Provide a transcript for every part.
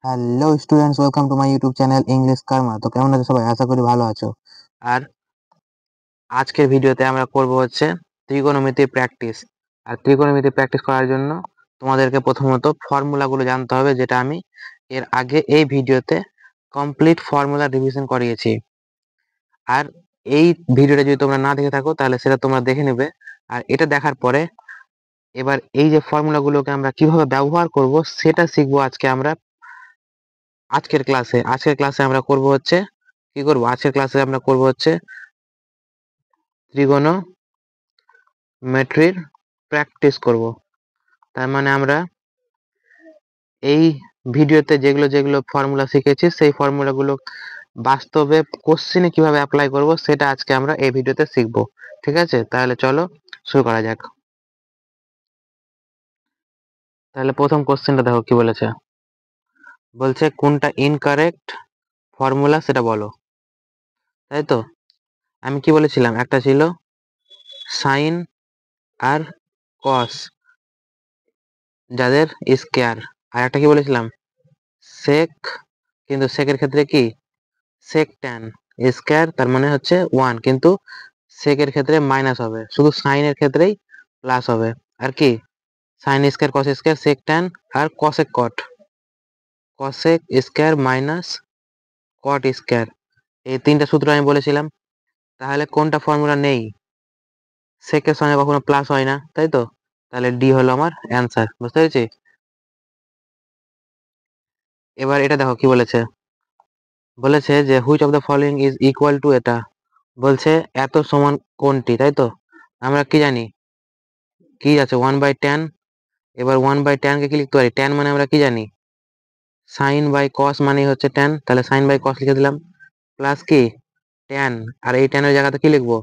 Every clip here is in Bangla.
Hello students, welcome to my YouTube channel English Karma. তো কেমন আছো সবাই? আশা করি ভালো আছো। আর আজকের ভিডিওতে আমরা করব হচ্ছে ত্রিকোণমিতির প্র্যাকটিস। আর ত্রিকোণমিতির প্র্যাকটিস করার জন্য তোমাদেরকে প্রথমত ফর্মুলাগুলো জানতে হবে, যেটা আমি এর আগে এই ভিডিওতে কমপ্লিট ফর্মুলা রিভিশন করিয়েছি। আর এই ভিডিওটা যদি তোমরা না দেখে থাকো তাহলে সেটা তোমরা দেখে নেবে। আর এটা দেখার পরে এবার এই যে ফর্মুলাগুলোকে আমরা কিভাবে ব্যবহার করব সেটা শিখবো আজকে আমরা। আজকের ক্লাসে আমরা করব হচ্ছে কি করব আজকের ক্লাসে আমরা করব হচ্ছে ত্রিগোনোমেট্রির প্র্যাকটিস করব। তার মানে আমরা এই ভিডিওতে যেগুলো যেগুলো ফর্মুলা শিখেছি সেই ফর্মুলাগুলো বাস্তবে কোশ্চেনে কিভাবে অ্যাপ্লাই করব সেটা আজকে আমরা এই ভিডিওতে শিখব। ঠিক আছে, তাহলে চলো শুরু করা যাক। তাহলে প্রথম কোশ্চেনটা দেখো কি বলেছে। বলছে কোনটা ইনকারেক্ট ফর্মুলা সেটা বলো। তাই তো, আমি কি বলেছিলাম, একটা ছিল সাইন আর কস যাদের স্কয়ার, আর একটা কি বলেছিলাম সেক, কিন্তু সেকের ক্ষেত্রে কি সেক ট্যান স্কয়ার, তার মানে হচ্ছে 1, কিন্তু সেকের ক্ষেত্রে মাইনাস হবে, শুধু সাইনের ক্ষেত্রেই প্লাস হবে। আর কি sine square cos square sec tan আর cosec cot, cosec square minus cot square, এই তিনটা সূত্র আমি বলেছিলাম। তাহলে কোনটা ফর্মুলা নেই? সেকের সঙ্গে কখনো প্লাস হয় না, তাই তো, তাহলে ডি হলো আমার অ্যান্সার। বুঝতে পেরেছি? এবার এটা দেখো কি বলেছে। বলেছে যে which of the following is equal two, এটা বলছে এত সমান কোনটি, তাই তো। আমরা কি জানি, কি আছে 1/tan। এবার 1/tan কে কি লিখতে পারি? tan মানে আমরা কি জানি, সাইন বাই কস মানে হচ্ছে tan, তাহলে সাইন বাই কস লিখে দিলাম, প্লাস কি tan, আর এই tan এর জায়গাতে কি লিখবো,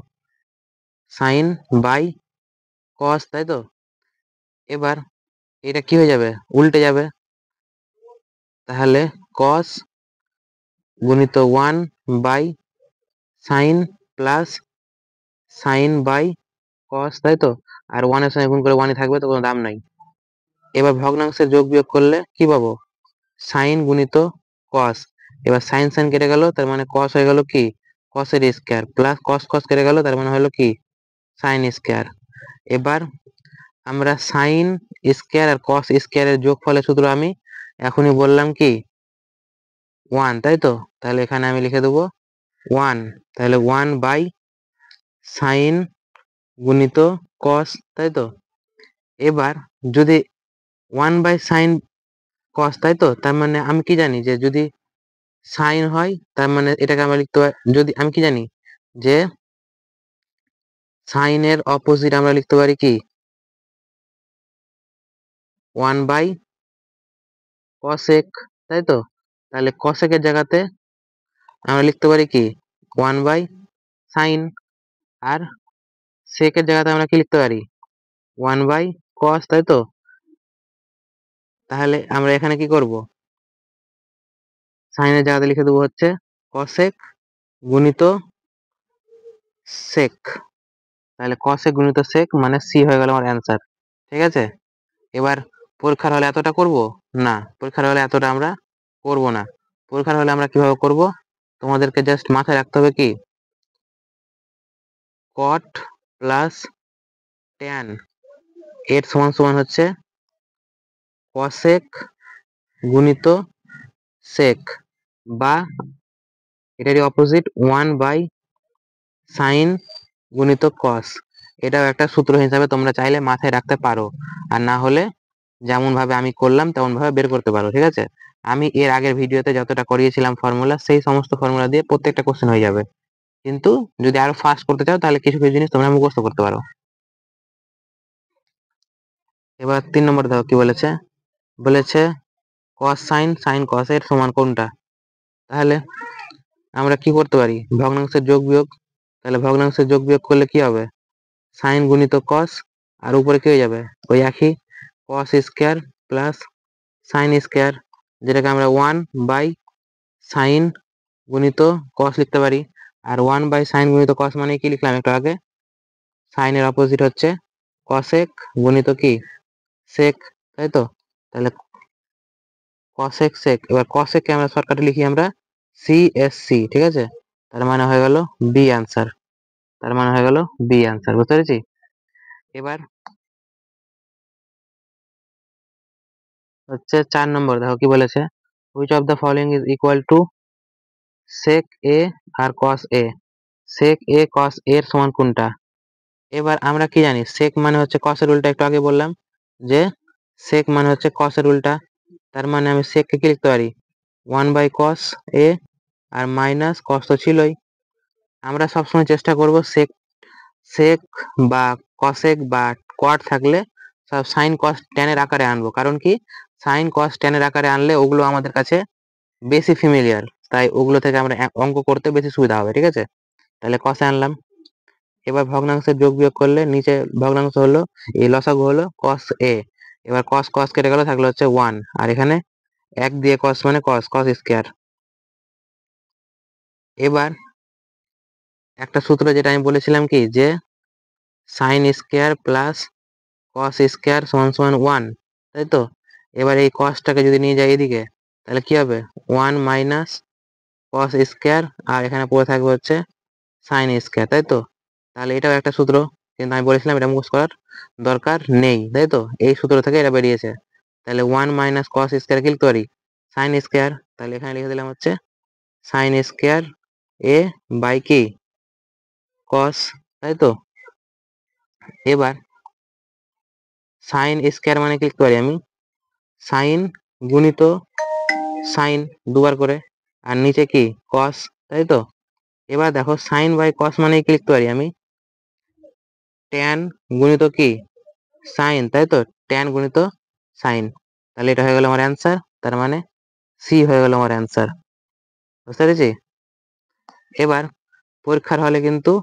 সাইন বাই কস, তাই তো। এবার এটা কি হয়ে যাবে, উল্টে যাবে, তাহলে কস গুণিত 1 by sine plus sine by cos, তাই তো। আর 1 এর সঙ্গে গুণ করে 1ই থাকবে, তো কোনো দাম নাই। এবার ভগ্নাংশের যোগ বিয়োগ করলে কি পাবো, সাইন গুণিত কস। এবার সাইন সাইন কেটে গেল, তার মানে কস হয়ে গেল কি কসের স্কয়ার, প্লাস কস কস কেটে গেল, তার মানে হলো কি সাইন স্কয়ার। এবার আমরা সাইন স্কয়ার আর কস স্কয়ারের যোগফলের সূত্র আমি এখনই বললাম কি 1, তাই তো। তাহলে এখানে আমি লিখে দেবো 1, তাহলে 1 বাই সাইন গুণিত কস, তাই তো। এবার যদি 1/sin কস, তাই তো, তার মানে আমি কি জানি যে যদি সাইন হয় তার মানে এটাকে আমরা লিখতে পারি, যদি আমি কি জানি যে সাইনের অপোজিট আমরা লিখতে পারি কি 1/cosec, তাই তো। তাহলে কসেকের জায়গাতে আমরা লিখতে পারি কি 1/sin, আর সেকের জায়গাতে আমরা কি লিখতে পারি 1/cos, তাই তো। তাহলে আমরা এখানে কি করব, সাইনের জায়গাতে লিখে দেবো হচ্ছে কসেক গুণিত সেক, তাহলে কসেক গুণিত সেক মানে সি হয়ে গেল আমার অ্যান্সার। ঠিক আছে। এবার পরীক্ষার হলে এতটা করব না, পরীক্ষার হলে এতটা আমরা করব না। পরীক্ষার হলে আমরা কিভাবে করব, তোমাদেরকে জাস্ট মাথায় রাখতে হবে কি কট প্লাস ট্যান এর সমান সমান হচ্ছে কসেক গুণিত সেক, বা এটারই অপোজিট 1/sin গুণিত কস। এটাও একটা সূত্র হিসাবে তোমরা চাইলে মাথায় রাখতে পারো, আর না হলে যেমন ভাবে আমি করলাম তেমন ভাবে বের করতে পারো। ঠিক আছে, আমি এর আগের ভিডিওতে যতটা করিয়েছিলাম ফর্মুলা, সেই সমস্ত ফর্মুলা দিয়ে প্রত্যেকটা কোশ্চেন হয়ে যাবে। কিন্তু যদি আরো ফাস্ট করতে চাও তাহলে কিছু কিছু জিনিস তোমরা মুখস্থ করতে পারো। এবার 3 নম্বর দেখো কি বলেছে। বলেছে কস সাইন সাইন কস এর সমান কোনটা। তাহলে আমরা কি করতে পারি, ভগ্নাংশের যোগ বিয়োগ। তাহলে ভগ্নাংশের যোগ বিয়োগ করলে কি হবে, সাইন গুণিত কস, আর উপরে কি হয়ে যাবে ওই একই কস স্কয়ার প্লাস সাইন স্কয়ার, যেটাকে আমরা 1/sin গুণিত কস লিখতে পারি। আর 1/sin গুণিত কস মানে কি লিখলাম একটু আগে, সাইনের অপোজিট হচ্ছে কসেক গুণিত কি সেক, তাই তো। তাহলে কসেক সেক, এবার কসেককে আমরা শর্টকাটে লিখি আমরা CSC, ঠিক আছে, তার মানে হয়ে গেল বি আনসার, তার মানে হয়ে গেল বি আনসার, বুঝতে পেরেছি। এবার হচ্ছে 4 নম্বর, দেখো কি বলেছে, which of the following is equal to sec A আর cos A, sec A cos এর সমান কোনটা। এবার আমরা কি জানি, সেক মানে হচ্ছে কসের উল্টা, একটু আগে বললাম যে সেক মানে হচ্ছে কসের উল্টা, তার মানে আমি সেককে কি লিখতে পারি, 1/cos এ, আর মাইনাস কস তো ছিলই। আমরা সবসময় চেষ্টা করব সেক সেক বা কসেক বা কট থাকলে সব সাইন কস ট্যানের আকারে আনবো, কারণ কি সাইন কস ট্যানের আকারে আনলে ওগুলো আমাদের কাছে বেশি ফ্যামিলিয়ার, তাই ওগুলো থেকে আমরা অঙ্ক করতে বেশি সুবিধা হবে, ঠিক আছে। তাহলে কসে আনলাম। এবার ভগ্নাংশের যোগ বিয়োগ করলে নিচে ভগ্নাংশ হলো, এই লসাগু হলো কস এ, এবার কস কস কেটে গেল, থাকলো হচ্ছে 1, আর এখানে 1 দিয়ে কস মানে কস, কস স্কয়ার। এবার একটা সূত্র যেটা আমি বলেছিলাম কি, যে sine square plus cos square সমান সমান 1, তাই তো। এবার এই কসটাকে যদি নিয়ে যাই এদিকে, তাহলে কি হবে, 1 মাইনাস কস স্কয়ার, আর এখানে পড়ে থাকবে হচ্ছে সাইন স্কয়ার, তাই তো। তাহলে এটাও একটা সূত্র, কিন্তু আমি বলেছিলাম এটা মুখস্থ করার দরকার নেই, তাই তো, এই সূত্র থেকে এটা বেরিয়েছে। তাহলে 1 মাইনাস কস স্কয়ার কি লিখতে পারি, সাইন স্কয়ার, তাহলে এখানে লিখে দিলাম হচ্ছে সাইন স্কয়ার এ বাই কি কস, তাই তো। এবার সাইন স্কয়ার মানে কি লিখতে পারি আমি, সাইন গুণিত সাইন দুবার করে, আর নিচে কি কস, তাই তো। এবার দেখো সাইন বাই কস মানে কি লিখতে পারি আমি, ট্যান গুণিত কি সাইন, তাই তো, ট্যান গুণিত সাইন। তাহলে এটা হয়ে গেল আমার অ্যান্সার, তার মানে সি হয়ে গেল আমার অ্যান্সার, বুঝতে পেরেছি। এবার পরীক্ষার হলে কিন্তু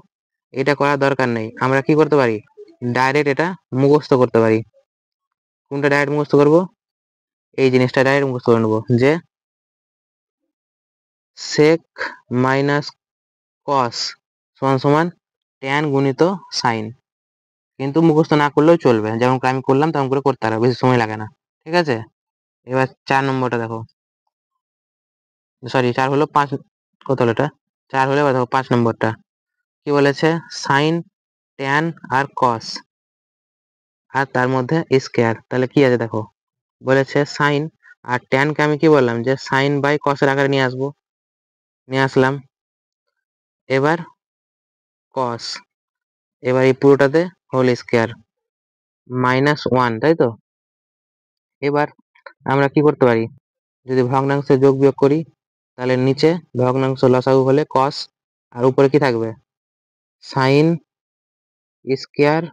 এটা করার দরকার নেই, আমরা কি করতে পারি, ডাইরেক্ট এটা মুখস্থ করতে পারি। কোনটা ডাইরেক্ট মুখস্থ করব, এই জিনিসটা ডাইরেক্ট মুখস্থ করে নেবো, যে সেক মাইনাস কস সমান সমান ট্যান গুণিত সাইন, কিন্তু মুখস্থ না করলেও চলবে, যেমন আমি করলাম তেমন করে করতে পারো, বেশি সময় লাগে না, ঠিক আছে। এবার 4 নম্বরটা দেখো, সরি 4 হলো 5, কত হলো এটা, 4 হলে এবার দেখো 5 নম্বরটা কি বলেছে, সাইন ট্যান আর কস আর তার মধ্যে স্কয়ার, তাহলে কি আছে দেখো, বলেছে সাইন আর ট্যানকে আমি কি বললাম, যে সাইন বাই কসের আকারে নিয়ে আসবো, নিয়ে আসলাম। এবার কস, এবার এই পুরোটাতে হোল স্কয়ার -1, তাই তো। এবার আমরা কি করতে পারি, যদি ভগ্নাংশে যোগ বিয়োগ করি, তাহলে নিচে ভগ্নাংশ লসাগু হলে কস, আর উপরে কি থাকবে সাইন স্কয়ার,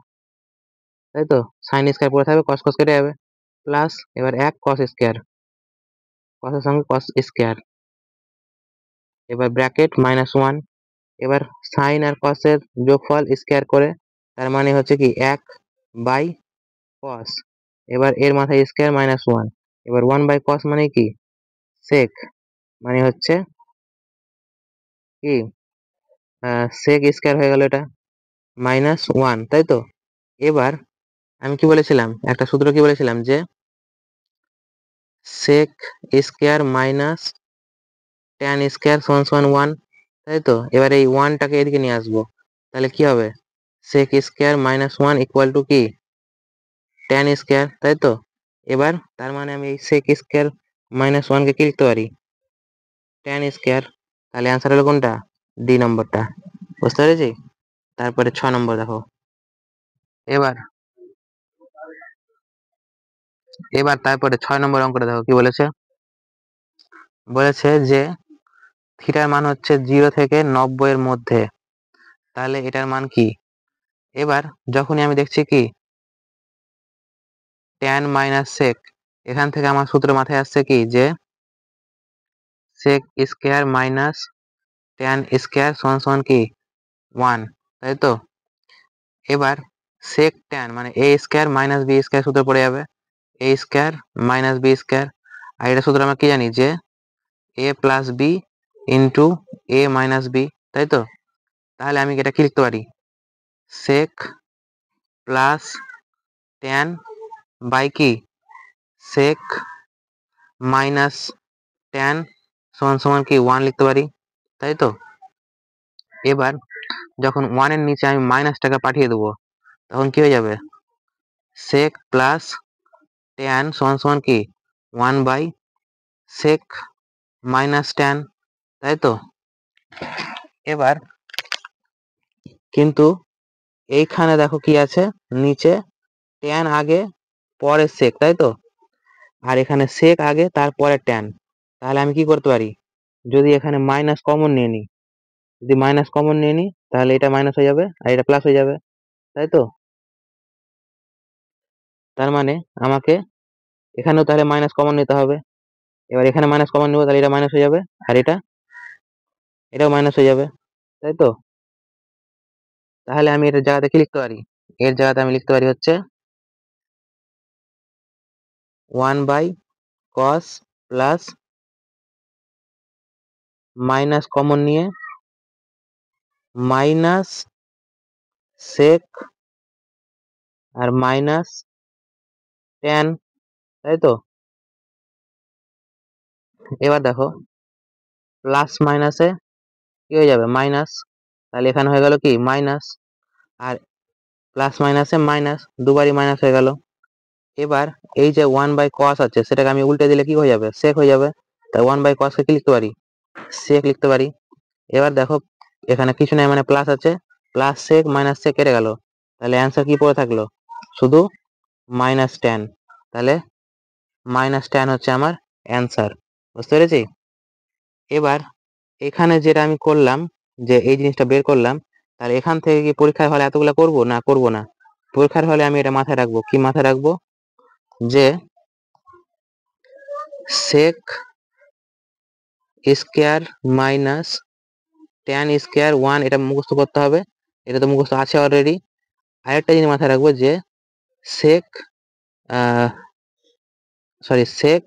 তাই তো, সাইন স্কয়ার পড়ে থাকবে, কস কস কেটে যাবে, প্লাস এবার 1 কস স্কয়ার, কসের সঙ্গে কস স্কয়ার, এবার ব্র্যাকেট -1, এবার সাইন আর কসের যোগফল স্কয়ার করে, তার মানে হচ্ছে কি 1 বাই কস, এবার এর মাথায় স্কয়ার -1, এবার 1 বাই কস মানে কি সেক, মানে হচ্ছে কি সেক স্কয়ার হয়ে গেল, এটা -1, তাই তো। এবার আমি কি বলেছিলাম, একটা সূত্র কি বলেছিলাম, যে sec square minus tan square সমান সমান 1, তাই তো। এবার এই 1টাকে এদিকে নিয়ে আসবো, তাহলে কি হবে, সেক স্কয়ার -1 ইকুয়াল টু কি ট্যান স্কয়ার, তাই তো। এবার তার মানে আমি এই সেক স্কয়ার -1কে কি লিখতে পারি, ট্যান স্কয়ার, তাহলে অ্যান্সার হলো কোনটা, ডি নম্বরটা, বুঝতে পেরেছি। তারপরে 6 নম্বর দেখো, এবার এবার তারপরে 6 নম্বর অঙ্কটা দেখো কি বলেছে, বলেছে যে থিটার মান হচ্ছে 0 থেকে 90 এর মধ্যে, তাহলে এটার মান কি। এবার যখনই আমি দেখছি কি ট্যান মাইনাস সেক, এখান থেকে আমার সূত্র মাথায় আসছে কি, যে sec square minus tan square সমান সমান কি 1, তাই তো। এবার সেক ট্যান মানে এ স্কয়ার মাইনাস বি স্কয়ার সূত্র পড়ে যাবে, এ স্কয়ার মাইনাস বি স্কয়ার, আর এটা সূত্র আমরা কি জানি, যে এ প্লাস বি ইন্টু এ মাইনাস বি, তাই তো। তাহলে আমি এটা কি লিখতে পারি, সেক প্লাস ট্যান বাই কি সেক মাইনাস ট্যান সমান সমান কি 1 লিখতে পারি, তাই তো। এবার যখন 1 এর নিচে আমি মাইনাসটাকে পাঠিয়ে দেবো তখন কি হয়ে যাবে, সেক প্লাস ট্যান সমান সমান কি 1/sec মাইনাস ট্যান, তাই তো। এবার কিন্তু এইখানে দেখো কি আছে, নিচে ট্যান আগে পরে সেক, তাই তো। আর এখানে সেক আগে তারপরে ট্যান। তাহলে আমি কি করতে পারি, যদি এখানে মাইনাস কমন নিয়ে নিই, যদি মাইনাস কমন নিয়ে নিই তাহলে এটা মাইনাস হয়ে যাবে আর এটা প্লাস হয়ে যাবে, তাই তো। তার মানে আমাকে এখানেও তাহলে মাইনাস কমন নিতে হবে। এবার এখানে মাইনাস কমন নেবো তাহলে এটা মাইনাস হয়ে যাবে আর এটাও মাইনাস হয়ে যাবে, তাই তো। তাহলে আমি এটার জায়গাতে কি লিখতে পারি, এর জায়গাতে আমি লিখতে পারি হচ্ছে 1/cos প্লাস মাইনাস কমন নিয়ে মাইনাস সেক আর মাইনাস ট্যান, তাই তো। এবার দেখো প্লাস মাইনাসে কি হয়ে যাবে, মাইনাস। তাহলে এখানে হয়ে গেল কি মাইনাস, আর প্লাস মাইনাসে মাইনাস, দুবারই মাইনাস হয়ে গেল। এবার এই যে 1/cos আছে সেটাকে আমি উল্টে দিলে কি হয়ে যাবে, সেক হয়ে যাবে। তাই 1/cos কে কি লিখতে পারি, সেক লিখতে পারি। এবার দেখো এখানে কিছু নাই মানে প্লাস আছে, প্লাস সেক মাইনাস সেক কেটে গেল, তাহলে অ্যান্সার কি পড়ে থাকলো, শুধু মাইনাস ট্যান। তাহলে মাইনাস ট্যান হচ্ছে আমার অ্যান্সার, বুঝতে পেরেছি। এবার এখানে যেটা আমি করলাম, যে এই জিনিসটা বের করলাম, তাহলে এখান থেকে কি পরীক্ষার হলে এতগুলো করবো না, করব না। পরীক্ষার হলে আমি এটা মাথায় রাখবো, কি মাথায় রাখবো, যে sec square minus tan square 1, এটা মুখস্থ করতে হবে, এটা তো মুখস্থ আছে অলরেডি। আরেকটা জিনিস মাথায় রাখবো যে সেক সেক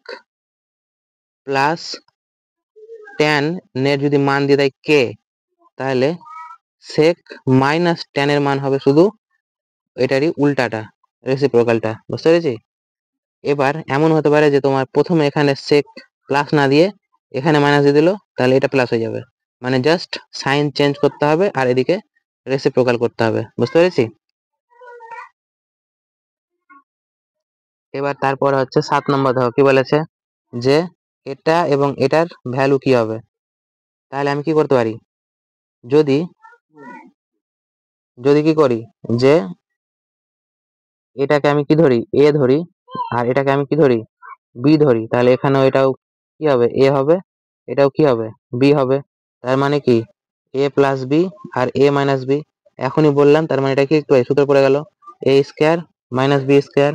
প্লাস ট্যান এর যদি মান দিয়ে দেয় কে, তাহলে সেক মাইনাস ট্যান এর মান হবে শুধু এটারই উল্টাটা, রেসিপ্রোকালটা, বুঝতে পেরেছি। এবার এমন হতে পারে যে তোমার প্রথমে এখানে সেক প্লাস না দিয়ে এখানে মাইনাস দিয়ে দিল, তাহলে এটা প্লাস হয়ে যাবে। মানে জাস্ট সাইন চেঞ্জ করতে হবে আর এদিকে রেসিপ্রোকাল করতে হবে, বুঝতে পেরেছি। এবার তারপর হচ্ছে 7 নম্বর, দেখো কি বলেছে, যে এটা এবং এটার ভ্যালু কি হবে। তাহলে আমি কি করতে পারি, যদি যদি কি করি, যে এটাকে আমি কি ধরি, এ ধরি, আর এটাকে আমি কি ধরি, বি ধরি, তাহলে এখানেও এটাও কি হবে, এ হবে, এটাও কি হবে, বি হবে। তার মানে কি এ প্লাস বি আর এ মাইনাস বি, এখনই বললাম, তার মানে এটা কি লিখতে পারি, সূত্র পড়ে গেল এ স্কোয়ার মাইনাস বি স্কোয়ার,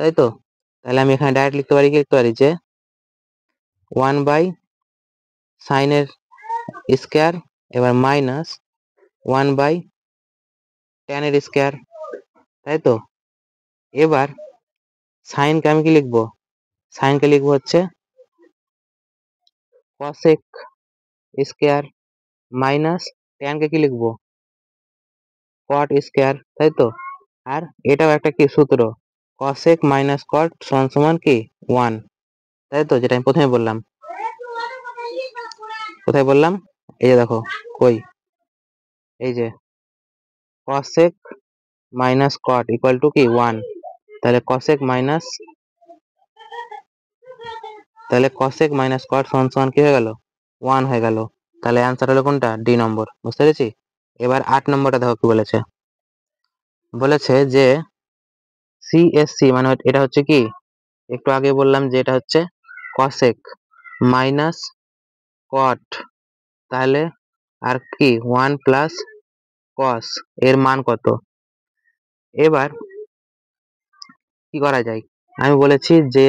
তাই তো। তাহলে আমি এখানে ডাইরেক্ট লিখতে পারি, কি লিখতে পারি, যে 1/সাইনের স্কোয়ার এবার মাইনাস 1/ট্যানের স্কোয়ার, তাই তো। এবার সাইনকে আমি কি লিখবো, সাইনকে লিখবো হচ্ছে কসেক স্কোয়ার মাইনাস ট্যানকে কি লিখবো, কট স্কোয়ার, তাই তো। আর এটাও একটা কি সূত্র, কসেক মাইনাস কট সমান সমান কি 1, তাই তো, যেটা আমি প্রথমে বললাম। কোথায় বললাম, এই যে দেখো, কই, এই যে cosec minus caught equal to কি 1, তাহলে কসেক মাইনাস কট সমান সমান কি হয়ে গেল, 1 হয়ে গেল। তাহলে অ্যান্সার হলো কোনটা, ডি নম্বর, বুঝতে পেরেছি। এবার 8 নম্বরটা দেখো কি বলেছে, বলেছে যে সিএসসি মানে এটা হচ্ছে কি, একটু আগে বললাম যে এটা হচ্ছে কসেক মাইনাস কট, তাহলে আর কি 1 প্লাস কস, এর মান কত। এবার কি করা যায়, আমি বলেছি যে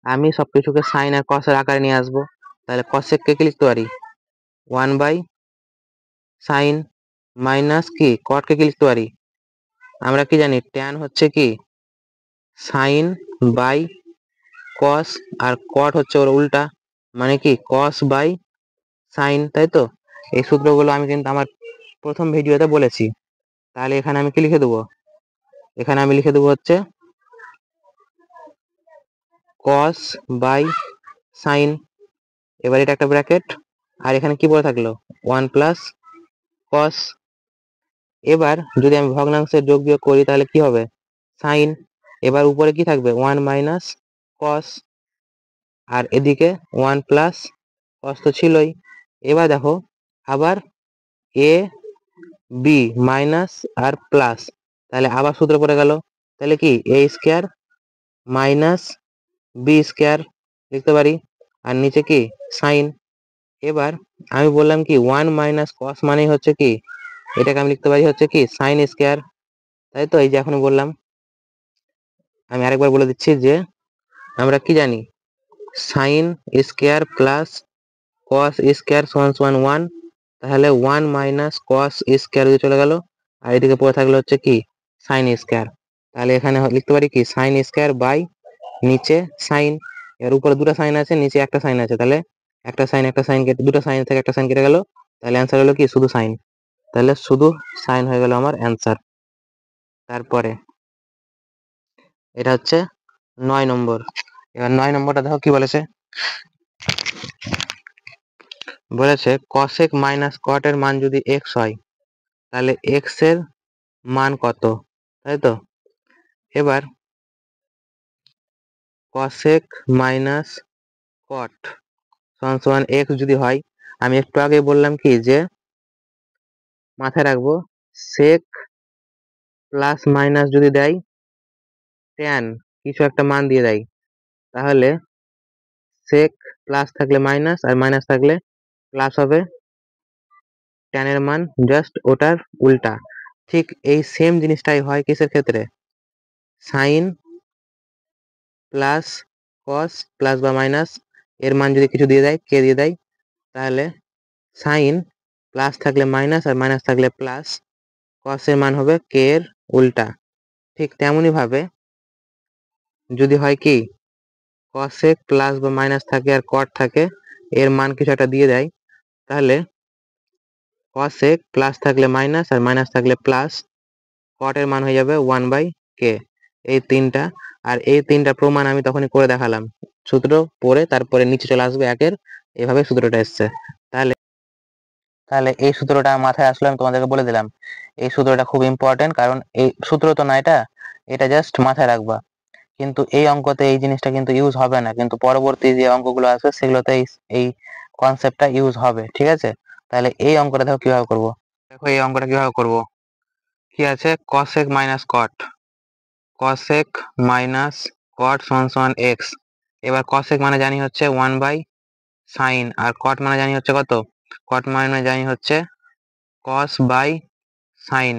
আমি সবকিছুকে সাইন আর কসের আকারে নিয়ে আসবো, তাহলে কসেককে কি লিখতে পারি, 1/সাইন মাইনাস কি কটকে কি লিখতে পারি, আমরা কি জানি ট্যান হচ্ছে কি সাইন বাই কস, আর কট হচ্ছে ওর উল্টা, মানে কি কস বাই সাইন, তাই তো। এই সূত্রগুলো আমি কিন্তু আমার প্রথম ভিডিওতে বলেছি। তাহলে এখানে আমি কি লিখে দেবো, এখানে আমি লিখে দেবো হচ্ছে কস বাই সাইন, এবার এটা একটা ব্র্যাকেট, আর এখানে কি পড়ে থাকলো 1 প্লাস কস। এবার যদি আমি ভগ্নাংশের যোগ বিয়োগ করি তাহলে কি হবে সাইন, এবার উপরে কি থাকবে 1 মাইনাস কস, আর এদিকে 1 প্লাস কস তো ছিলই। এবার দেখো আবার A B minus R plus, তাহলে আবার সূত্র পড়ে গেল, তাহলে কি এ স্কোয়ার মাইনাস বি স্কোয়ার লিখতে পারি, আর নিচে কি সাইন। এবার আমি বললাম কি 1 মাইনাস কস মানেই হচ্ছে কি, এটাকে আমি লিখতে পারি হচ্ছে কি সাইন স্কোয়ার, তাই তো। এই যে এখন বললাম, আমি আরেকবার বলে দিচ্ছি যে আমরা কি জানি sine square plus cos square সমান সমান 1, তাহলে 1 মাইনাস কস স্কোয়ার দিয়ে চলে গেল, আর এদিকে পড়ে থাকলো হচ্ছে কি সাইন স্কোয়ার, তাহলে এখানে লিখতে পারি কি সাইন স্কোয়ার বাই নিচে সাইন। এর উপরে দুটো সাইন আছে, নিচে একটা সাইন আছে, তাহলে একটা সাইন কেটে দুটো সাইন থেকে একটা সাইন কেটে গেল, তাহলে অ্যান্সার হলো কি শুধু সাইন, তাহলে শুধু সাইন হয়ে গেল আমার অ্যান্সার। তারপরে এটা হচ্ছে 9 নম্বর। এবার 9 নম্বরটা দেখো কি বলেছে, বলেছে কসেক মাইনাস কট এর মান যদি এক্স হয় তাহলে এক্স এর মান কত, তাই তো। এবার কসেক মাইনাস কট সমান সমান এক্স যদি হয়, আমি একটু আগে বললাম কি যে মাথায় রাখবো সেক প্লাস মাইনাস যদি দেয় ট্যান কিছু একটা মান দিয়ে দেয়, তাহলে সেক প্লাস থাকলে মাইনাস আর মাইনাস থাকলে প্লাস হবে, ট্যানের মান জাস্ট ওটার উল্টা। ঠিক এই সেম জিনিসটাই হয় কিসের ক্ষেত্রে, সাইন প্লাস কস প্লাস বা মাইনাস এর মান যদি কিছু দিয়ে দেয় কে দিয়ে দেয়, তাহলে সাইন প্লাস থাকলে মাইনাস আর মাইনাস থাকলে প্লাস, কস এর মান হবে কে এর উল্টা। ঠিক তেমনি ভাবে যদি হয় কি কসেক প্লাস বা মাইনাস থাকে আর কট থাকে, এর মান কিছু একটা দিয়ে দেয়, তাহলে কসেক প্লাস থাকলে মাইনাস আর মাইনাস থাকলে প্লাস, কট এর মান হয়ে যাবে 1/k। এই তিনটা, আর এই তিনটা প্রমাণ আমি তখনই করে দেখালাম, সূত্র পড়ে তারপরে নিচে চলে আসবে একের, এভাবে সূত্রটা এসছে। তাহলে তাহলে এই সূত্রটা মাথায় আসলে আমি তোমাদেরকে বলে দিলাম, এই সূত্রটা খুব ইম্পর্টেন্ট, কারণ এই সূত্র তো না, এটা এটা জাস্ট মাথায় রাখবা, কিন্তু এই অঙ্কতে এই জিনিসটা কিন্তু ইউজ হবে না, কিন্তু পরবর্তী যে অঙ্কগুলো আছে সেগুলোতে এই কনসেপ্টটা ইউজ হবে, ঠিক আছে। তাহলে এই অঙ্কটা দেখো কিভাবে করব, দেখো এই অঙ্কটা কিভাবে করব, কি আছে কসেক মাইনাস কট, কসেক মাইনাস কট সমান সমান এক্স। এবার কসেক মানে জানি হচ্ছে 1/sin, আর কট মানে জানি হচ্ছে কত, কট মানে জানি হচ্ছে কস বাই সাইন,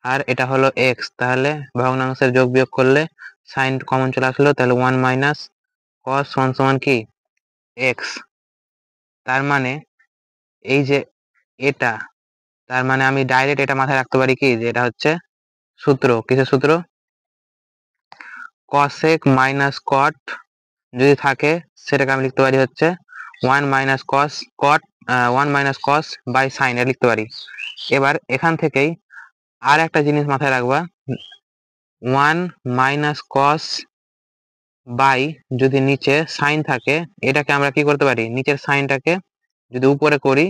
আর এটা হলো এক্স, তাহলে ভগ্নাংশের যোগ বিয়োগ করলে সাইন কমন চলে আসলো, তাহলে 1 মাইনাস কস সমান সমান কি এক্স। তার মানে এই যে এটা, তার মানে আমি ডাইরেক্ট এটা মাথায় রাখতে পারি কি যে এটা হচ্ছে সূত্র, কিসের সূত্র, কসেক মাইনাস কট যদি থাকে সেটাকে আমি লিখতে পারি হচ্ছে 1 minus cos cot 1 minus cos by sine, এটা লিখতে পারি। এবার এখান থেকেই আর একটা জিনিস মাথায় রাখবা, 1 মাইনাস কস বাই যদি নিচে সাইন থাকে, এটাকে আমরা কি করতে পারি, নিচের সাইনটাকে যদি উপরে করি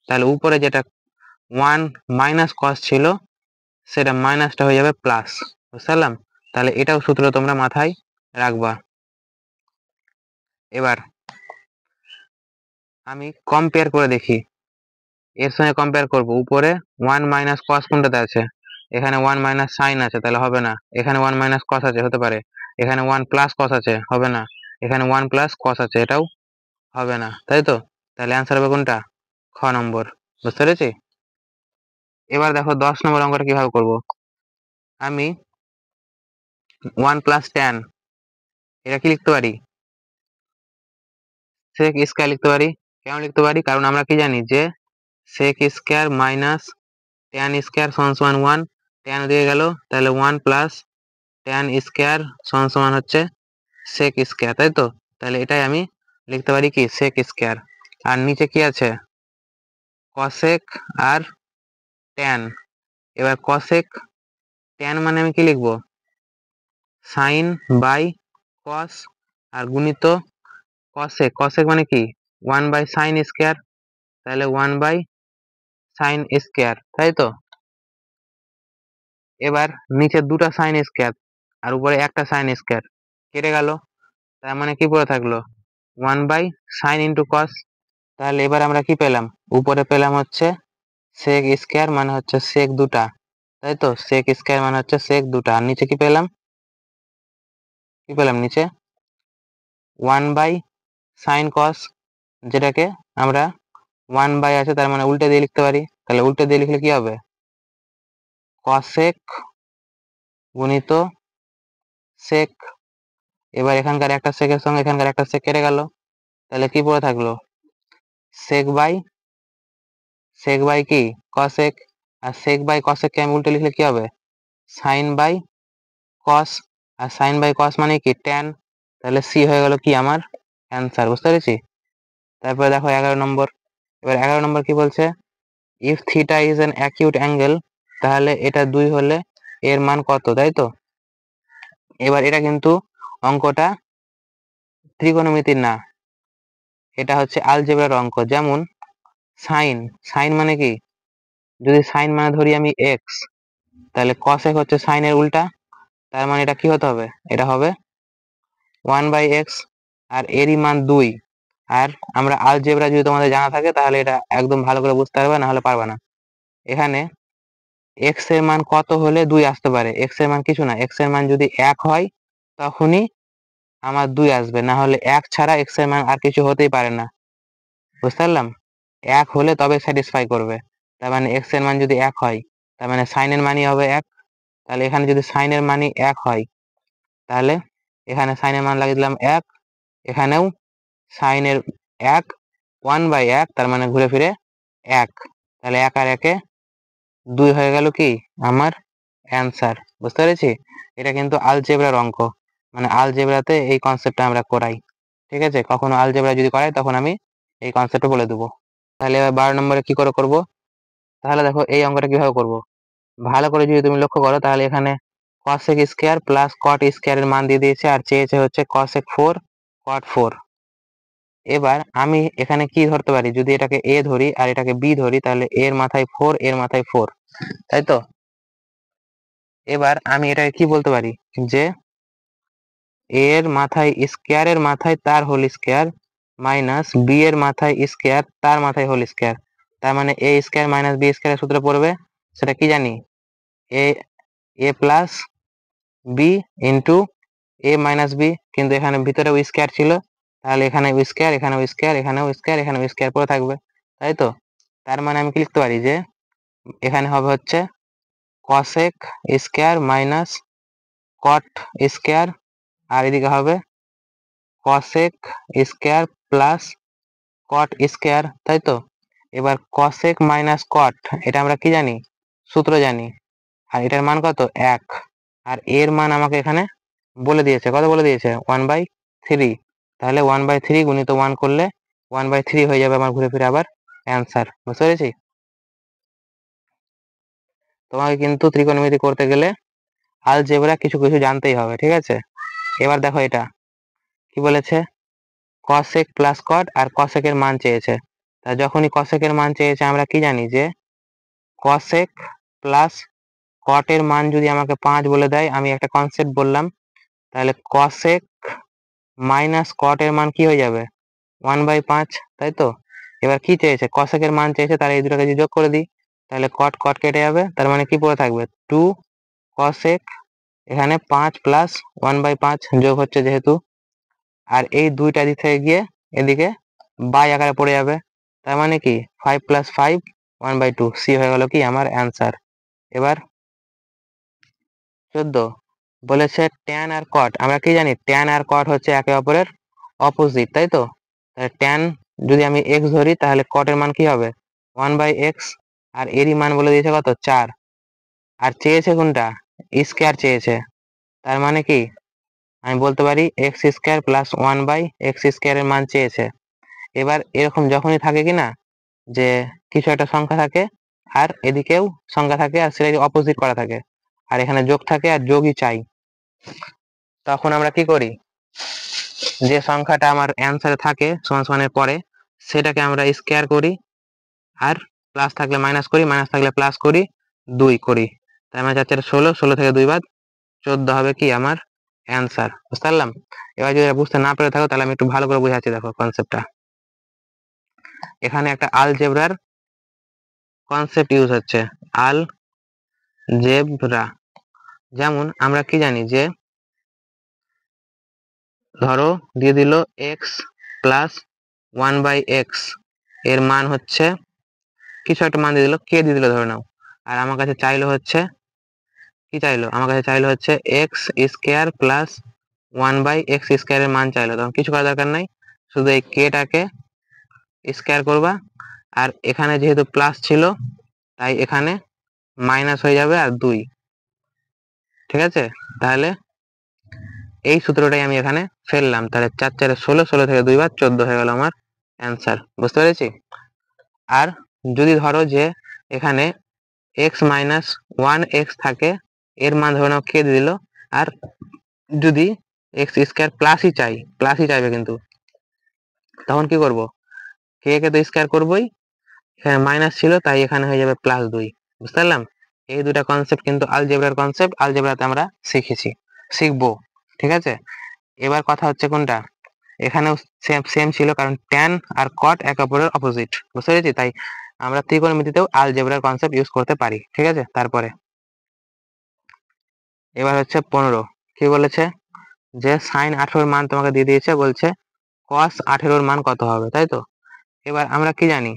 তাহলে উপরে যেটা 1 মাইনাস কস ছিল সেটা মাইনাসটা হয়ে যাবে প্লাস, বুঝতে পারলাম। তাহলে এটাও সূত্র তোমরা মাথায় রাখবা। এবার আমি কম্পেয়ার করে দেখি, এর সঙ্গে কম্পেয়ার করব, উপরে 1 মাইনাস কস কোনটাতে আছে, এখানে 1 মাইনাস সাইন আছে, তাহলে হবে না। এখানে 1 মাইনাস কস আছে, হতে পারে। এখানে 1 প্লাস কস আছে, হবে না। এখানে 1 প্লাস কস আছে, এটাও হবে না, তাই তো। তাহলে অ্যান্সার হবে কোনটা, খ নম্বর, বুঝতে পেরেছি। এবার দেখো 10 নম্বর অঙ্কটা কিভাবে করব, আমি 1 প্লাস ট্যান এটা কি লিখতে পারি, সেক স্কয়ার লিখতে পারি। কেন লিখতে পারি, কারণ আমরা কি জানি যে sec square minus tan square সমান সমান 1, ট্যান দিয়ে গেল, তাহলে 1 প্লাস ট্যান স্কয়ার সমান সমান হচ্ছে সেক স্কয়ার, তাই তো। তাহলে এটাই আমি লিখতে পারি কি সেক স্কয়ার, আর নিচে কি আছে কসেক আর ট্যান। এবার কসেক ট্যান মানে আমি কি লিখবো, সাইন বাই কস, আর গুণিত কসেক, কসেক মানে কি 1/sin স্কয়ার, তাহলে 1/sin স্কয়ার, তাই তো। এবার নিচে দুটা সাইন স্কয়ার আর উপরে একটা সাইন স্কয়ার কেটে গেল, তার মানে কি পড়ে থাকলো 1/sin ইন্টু কস। তাহলে এবার আমরা কি পেলাম, উপরে পেলাম হচ্ছে সেক স্কয়ার মানে হচ্ছে সেক দুটা, তাই তো, সেক স্কয়ার মানে হচ্ছে সেক দুটা। আর নিচে কি পেলাম, কি পেলাম নিচে 1/sin কস, যেটাকে আমরা 1 আছে তার মানে উল্টে দিয়ে লিখতে পারি। তাহলে উল্টে দিয়ে লিখলে কি হবে, কসেক গুণিত সেক। এবার এখানকার একটা সেকের সঙ্গে এখানকার একটা সেক কেটে গেল, তাহলে কি পড়ে থাকলো সেক বাই কি কসেক। আর সেক বাই কসেক কে আমি উল্টে লিখলে কি হবে, সাইন বাই কস। আর সাইন বাই কস মানে কি ট্যান। তাহলে সি হয়ে গেল কি আমার অ্যান্সার, বুঝতে পেরেছি। তারপরে দেখো 11 নম্বর। এবার 11 নম্বর কি বলছে, if theta is an acute angle, তাহলে এটা 2 হলে এর মান কত, তাই তো। এবার এটা কিন্তু অঙ্কটা ত্রিকোণমিতির না, এটা হচ্ছে আলজেব্রার অঙ্ক। যেমন সাইন, সাইন মানে কি, যদি সাইন মানে ধরি আমি এক্স, তাহলে কসেক হচ্ছে সাইনের উল্টা, তার মানে এটা কি হতে হবে, এটা হবে 1/x, আর এরই মান 2। আর আমরা আলজেব্রা যদি তোমাদের জানা থাকে তাহলে এটা একদম ভালো করে বুঝতে পারবে, না হলে পারবে না। এখানে এক্স এর মান কত হলে 2 আসতে পারে, এক্স এর মান কিছু না, এক্স এর মান যদি 1 হয় তখনই আমার 2 আসবে, না হলে 1 ছাড়া এক্স এর মান আর কিছু হতেই পারে না, বুঝতে পারলাম। 1 হলে তবে স্যাটিসফাই করবে, তার মানে এক্স এর মান যদি 1 হয় তার মানে সাইনের মানই হবে 1। তাহলে এখানে যদি সাইনের মানই 1 হয়, তাহলে এখানে সাইনের মান লাগিয়ে দিলাম 1, এখানেও সাইনের 1, 1/1, তার মানে ঘুরে ফিরে 1। তাহলে 1 আর 1 2 হয়ে গেল কি আমার অ্যান্সার, বুঝতে পেরেছি। এটা কিন্তু আলজেব্রার অঙ্ক, মানে আলজেব্রাতে এই কনসেপ্টটা আমরা করাই, ঠিক আছে। কখনো আলজেব্রা যদি করাই তখন আমি এই কনসেপ্টটা বলে দেবো। তাহলে এবার 12 নম্বরে কি করে করব, তাহলে দেখো এই অঙ্কটা কিভাবে করব। ভালো করে যদি তুমি লক্ষ্য করো তাহলে এখানে কসেক স্কয়ার প্লাস কট স্কয়ারের মান দিয়ে দিয়েছে, আর চেয়েছে হচ্ছে কসেক 4 কট 4। এবার আমি এখানে কি ধরতে পারি, যদি এটাকে এ ধরি আর এটাকে বি ধরি, তাহলে এর মাথায় 4 এর মাথায় 4, তাই তো। এবার আমি এটাকে কি বলতে পারি, যে এর মাথায় স্কয়ারের মাথায় তার হোল স্কয়ার মাইনাস বি এর মাথায় স্কয়ার তার মাথায় হোল স্কয়ার, তার মানে এ স্কয়ার মাইনাস বি স্কয়ারের সূত্র পড়বে, সেটা কি জানি, এ এ প্লাস বি ইন্টু এ মাইনাস বি, কিন্তু এখানে ভিতরে স্কয়ার ছিল, তাহলে এখানে স্কয়ার, এখানেও স্কয়ার, এখানেও স্কয়ার, এখানেও স্কয়ার পড়ে থাকবে, তাই তো। তার মানে আমি কি লিখতে পারি, যে এখানে হবে হচ্ছে cosec square minus cot square, আর এদিকে হবে cosec square plus cot square, তাই তো। এবার কসেক মাইনাস কট, এটা আমরা কি জানি, সূত্র জানি, আর এটার মান কত 1, আর এর মান আমাকে এখানে বলে দিয়েছে, কত বলে দিয়েছে 1/3। তাহলে 1/3 গুণিত 1 করলে 1/3 হয়ে যাবে আমার ঘুরে ফিরে আবার অ্যান্সার, বুঝতে পেরেছি। তোমাকে কিন্তু ত্রিকোণমিতি করতে গেলে আলজেব্রা কিছু কিছু জানতেই হবে, ঠিক আছে। এবার দেখো এটা কি বলেছে, কসেক প্লাস কট আর কসেকের মান চেয়েছে। তা যখনই কসেকের মান চেয়েছে আমরা কি জানি, যে কসেক প্লাস কটের মান যদি আমাকে 5 বলে দেয়, আমি একটা কনসেপ্ট বললাম, তাহলে কসেক মাইনাস কটের মান কি হয়ে যাবে 1/5, তাই তো। এবার কি চেয়েছে, কসেকের মান চেয়েছে, তাহলে এই দুটোকে যদি যোগ করে দিই তাহলে কট কট কেটে যাবে, তার মানে কি পড়ে থাকবে 2 কসেক, এখানে 5 প্লাস 1/5 যোগ হচ্ছে যেহেতু, আর এই দুইটা দিক থেকে গিয়ে এদিকে বাই আকারে পড়ে যাবে, তার মানে কি 5 + 5 1/2, সি হয়ে গেল কি আমার অ্যান্সার। এবার 14 বলেছে ট্যান আর কট, আমরা কি জানি ট্যান আর কট হচ্ছে একে অপরের অপোজিট, তাই তো। তাহলে ট্যান যদি আমি এক্স ধরি তাহলে কটের মান কি হবে 1/x, আর এরই মান বলে দিয়েছে কত 4, আর চেয়েছে কোনটা স্কয়ার চেয়েছে, তার মানে কি আমি বলতে পারি এক্স স্কয়ার প্লাস 1/x স্কয়ারের মান চেয়েছে। এবার এরকম যখনই থাকে কি না, যে কিছু একটা সংখ্যা থাকে আর এদিকেও সংখ্যা থাকে আর সেটা অপোজিট করা থাকে, আর এখানে যোগ থাকে আর যোগই চাই, তখন আমরা কি করি, যে সংখ্যাটা আমার অ্যান্সারে থাকে সমান সমানের পরে সেটাকে আমরা স্কোয়ার করি, আর প্লাস থাকলে মাইনাস করি, মাইনাস থাকলে প্লাস করি, 2 করি। তাই আমার যাচ্ছে 16, 16 থেকে 2 বাদ 14 হবে কি আমার অ্যান্সার। বুঝতে পারলাম? এবার যদি বুঝতে না পেরে থাকো তাহলে আমি একটু ভালো করে বুঝাচ্ছি, দেখো কনসেপ্টটা। এখানে একটা আলজেব্রার কনসেপ্ট ইউজ হচ্ছে, আলজেব্রা। যেমন আমরা কি জানি যে ধরো দিয়ে দিল এক্স প্লাস 1/x এর মান হচ্ছে কিছু একটা মান দিয়ে দিল, কে দিয়ে দিল ধরে নাও, আর আমার কাছে চাইলো হচ্ছে কি চাইলো, আমার কাছে চাইলো হচ্ছে এক্স স্কোয়ার প্লাস 1/x স্কোয়ারের মান চাইলো। তখন কিছু করার দরকার নাই, শুধু এই কেটাকে স্কোয়ার করবা, আর এখানে যেহেতু প্লাস ছিল তাই এখানে মাইনাস হয়ে যাবে আর 2। ঠিক আছে, তাহলে এই সূত্রটাই আমি এখানে ফেললাম। তাহলে 4 4 16, 16 থেকে 2 বাদ 14 হয়ে গেল আমার অ্যান্সার। বুঝতে পেরেছি? আর যদি ধরো যে এখানে x মাইনাস 1x থাকে, এর মান ধরে নাও কে দিয়ে দিল, আর যদি এক্স স্কোয়ার প্লাসই চাইবে কিন্তু, তখন কি করব, কে কে তো স্কোয়ার করবোই, এখানে মাইনাস ছিল তাই এখানে হয়ে যাবে +2। বুঝতে পারলাম? এই দুটা কনসেপ্ট কিন্তু আলজেব্রার কনসেপ্ট, আলজেব্রাতে আমরা শিখবো। ঠিক আছে, এবার কথা হচ্ছে কোনটা, এখানেও সেম সেম ছিল, কারণ ট্যান আর কট একে অপরের অপোজিট। বুঝতে পেরেছি? তাই আমরা ত্রিকোণমিতিতেও আলজেব্রার কনসেপ্ট ইউজ করতে পারি। ঠিক আছে, তারপরে এবার হচ্ছে 15। কি বলেছে যে sin 18 মান তোমাকে দিয়ে দিয়েছে, বলছে cos 18 মান কত হবে, তাই তো? এবার আমরা কি জানি,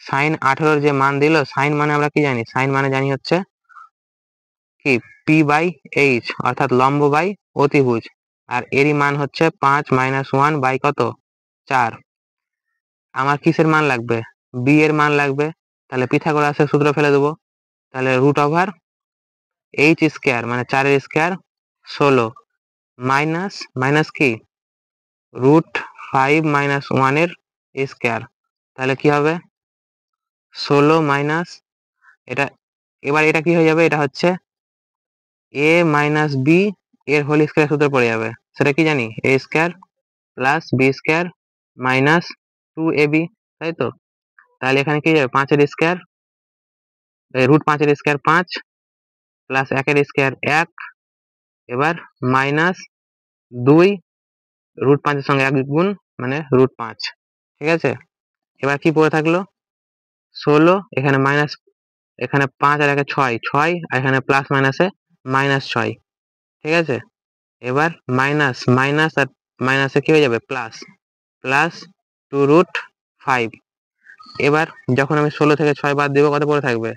sin 18 যে মান দিল, sin মানে আমরা কি জানি, sin মানে জানি হচ্ছে কি p/h, অর্থাৎ লম্ব বাই অতিভুজ, আর এরই মান হচ্ছে 5 - 1 বাই কত 4। আমার কিসের মান লাগবে, b এর মান লাগবে। তাহলে পিথাগোরাসের সূত্র ফেলে দেবো, তাহলে √h স্কোয়ার মানে 4 এর স্কোয়ার 16 মাইনাস মাইনাস কি √5 - 1 এর স্কোয়ার, তাহলে কি হবে 16 মাইনাস এটা। এবার এটা কি হয়ে যাবে, এটা হচ্ছে a - b এর হোল স্কোয়ার সূত্র পড়ে যাবে। সেটা কি জানি, a square plus b square minus 2ab, তাই তো? তাহলে এখানে কি যাবে, 5 এর স্কোয়ার, √5 এর স্কোয়ার 5 প্লাস 1 এর স্কোয়ার 1, এবার মাইনাস 2, √5 এর সঙ্গে 1 গুণ মানে √5। ঠিক আছে, এবার কি পড়ে থাকলো 16, এখানে মাইনাস, এখানে 5 আর 1 6, 6, আর এখানে প্লাস মাইনাসে -6। ঠিক আছে, এবার মাইনাস মাইনাস আর মাইনাসে কি হয়ে যাবে প্লাস, প্লাস 2√5। এবার যখন আমি 16 থেকে 6 বাদ দিব, কত পড়ে থাকবে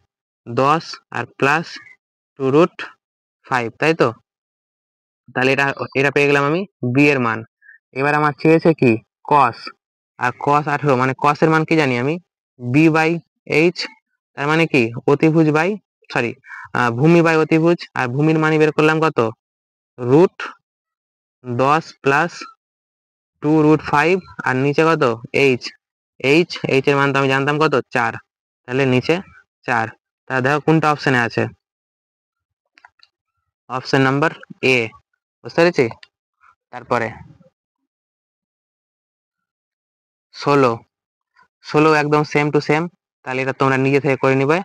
10, আর প্লাস 2√5, তাই তো? তাহলে এটা এটা পেয়ে গেলাম আমি b এর মান। এবার আমার চেয়েছে কি cos, আর cos 18 মানে cos এর মান কি জানি আমি b/h, তার মানে কি অতিভুজ বাই সরি ভূমি বাই অতিভুজ, আর ভূমির মানই বের করলাম কত √10 প্লাস 2√5, আর নিচে কত h, h এর মান তো আমি জানতাম কত 4, তাহলে নিচে 4। তাহলে দেখো কোনটা অপশনে আছে, অপশন নাম্বার এ। বুঝতে পেরেছি? তারপরে 16 একদম সেম টু সেম, তাহলে এটা তোমরা নিজে থেকে করে নিবে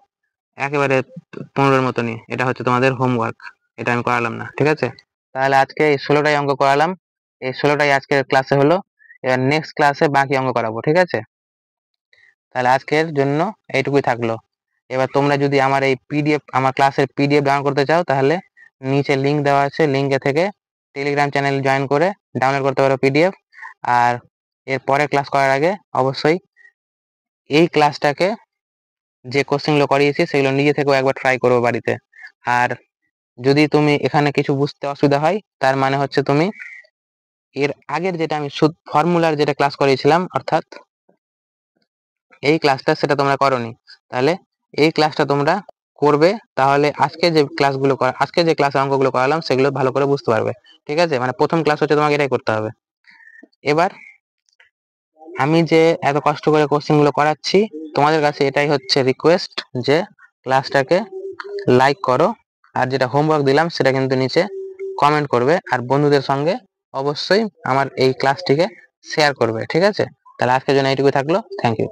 একেবারে 15-এর মতনই। এটা হচ্ছে তোমাদের হোমওয়ার্ক, এটা আমি করালাম না। ঠিক আছে, তাহলে আজকে এই 16টাই অঙ্ক করালাম, এই 16টাই আজকের ক্লাসে হলো। এবার নেক্সট ক্লাসে বাকি অঙ্ক করাবো। ঠিক আছে, তাহলে আজকের জন্য এইটুকুই থাকলো। এবার তোমরা যদি আমার এই পিডিএফ, আমার ক্লাসের পিডিএফ ডাউনলোড করতে চাও, তাহলে নিচে লিঙ্ক দেওয়া আছে, লিঙ্কে থেকে টেলিগ্রাম চ্যানেল জয়েন করে ডাউনলোড করতে পারো পিডিএফ। আর এর পরে ক্লাস করার আগে অবশ্যই এই ক্লাসটাকে যে কোশ্চেনগুলো করিয়েছি সেগুলো নিজে থেকেও একবার ট্রাই করো বাড়িতে। আর যদি তুমি এখানে কিছু বুঝতে অসুবিধা হয়, তার মানে হচ্ছে তুমি এর আগের যেটা আমি ফর্মুলার যেটা ক্লাস করিয়েছিলাম, অর্থাৎ এই ক্লাসটা, সেটা তোমরা করোনি, তাহলে এই ক্লাসটা তোমরা করবে, তাহলে আজকে যে ক্লাসগুলো আজকে যে ক্লাসে অঙ্কগুলো করালাম সেগুলো ভালো করে বুঝতে পারবে। ঠিক আছে, মানে প্রথম ক্লাস হচ্ছে তোমাকে এটাই করতে হবে। এবার আমি যে এত কষ্ট করে কোশ্চেনগুলো করাচ্ছি, তোমাদের কাছে এটাই হচ্ছে রিকোয়েস্ট যে ক্লাসটাকে লাইক করো, আর যেটা হোমওয়ার্ক দিলাম সেটা কিন্তু নিচে কমেন্ট করবে, আর বন্ধুদের সঙ্গে অবশ্যই আমার এই ক্লাসটিকে শেয়ার করবে, ঠিক আছে? তাহলে আজকের জন্য এইটুকু থাকলো, থ্যাংক ইউ।